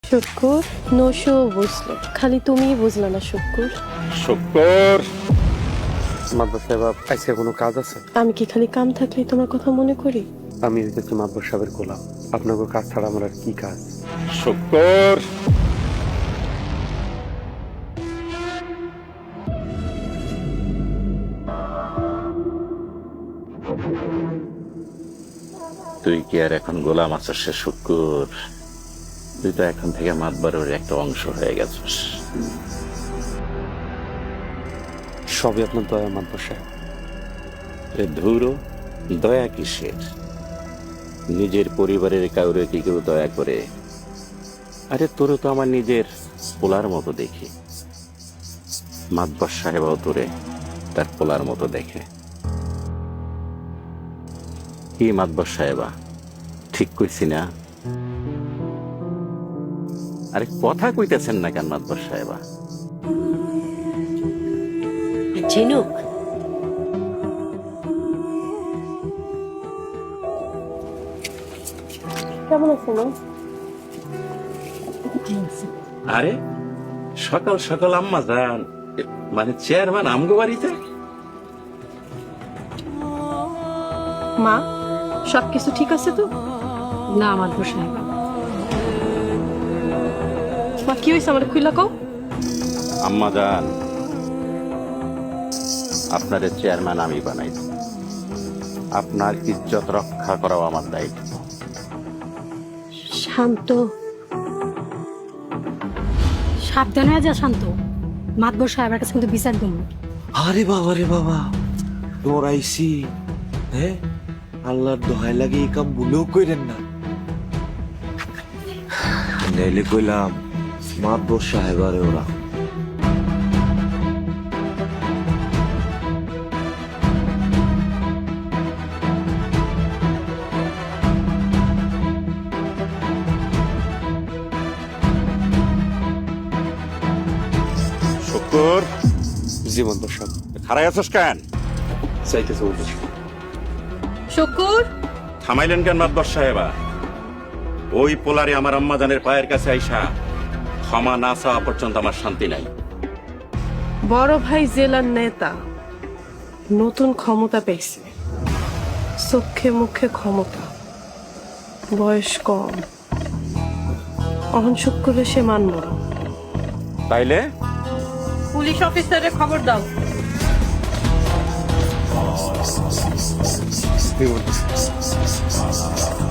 শুক্কুর নশো বুঝলো, খালি তুমিই বুঝলা না শুক্কুর। শুক্র মাদবর সাহেব আজকে কোনো কাজ আছে? আমি কি খালি কাম থাকলেই তোমার কথা মনে করি? আমি হইতেছি মাদবর সাহেবের গোলাম, আপনাকে কাজ ছাড়া আমার আর কি কাজ? শুক্র তুই কি আর এখন গোলাম আছিস সে শুক্র? তুই তো এখন থেকে মাতবারের একটা অংশ হয়ে গেছিস। সবই আপনার দয়া মাদবর সাহেব। এ ধুরো দয়া কিসের? নিজের পরিবারের কাউরে কি কেউ দয়া করে? আরে তোরে তো আমার নিজের পোলার মতো দেখি, মাতবার সাহেবও তোরে তার পোলার মতো দেখে। কি মাতবার সাহেবা, ঠিক কইছি না? আরে কথা কইতেছেন না কেন মাতবার সাহেবা? ঝিনুক, কেমন আছো মা? আরে সকাল সকাল আম্মা যান, মানে চেয়ারম্যান আমগো বাড়িতে? মা সবকিছু ঠিক আছে তো? না আমার সাহেব, মা কি হয়েছে আমার খুইলা কও। আম্মা যান, আপনার চেয়ারম্যান আমি বানাই, আপনার ইজ্জত রক্ষা করাও আমার দায়িত্ব। শান্ত, সাবধান হয়ে যা শান্ত। মাতবর সাহেবের কাছে কিন্তু বিচার দেবো। আরে বাবা রে বাবা, ডরাইছি। হ্যাঁ, আল্লাহর দোহাই লাগে এই কাম ভুলেও কইরেন না। নাইলে কইলাম মাতবর সাহেব আরে ওরা। শুকুর, জি মাদবর সাহেব। খারাই আছিস কেন? চাইতেছে মাদবর সাহেব। শুক্কুর থামাইলেন কেন মাতবর সাহেবা? ওই পোলারে আমার আম্মা জানের পায়ের কাছে আইসা ক্ষমা না চাওয়া পর্যন্ত আমার শান্তি নাই। বড় ভাই জেলার নেতা, নতুন ক্ষমতা পেয়েছে, চোখে মুখে ক্ষমতা, বয়স কম, অহন শুক্কুরে সে মানব না। তাইলে পুলিশ অফিসারে খবর দাও। জি মাদবর সাহেব।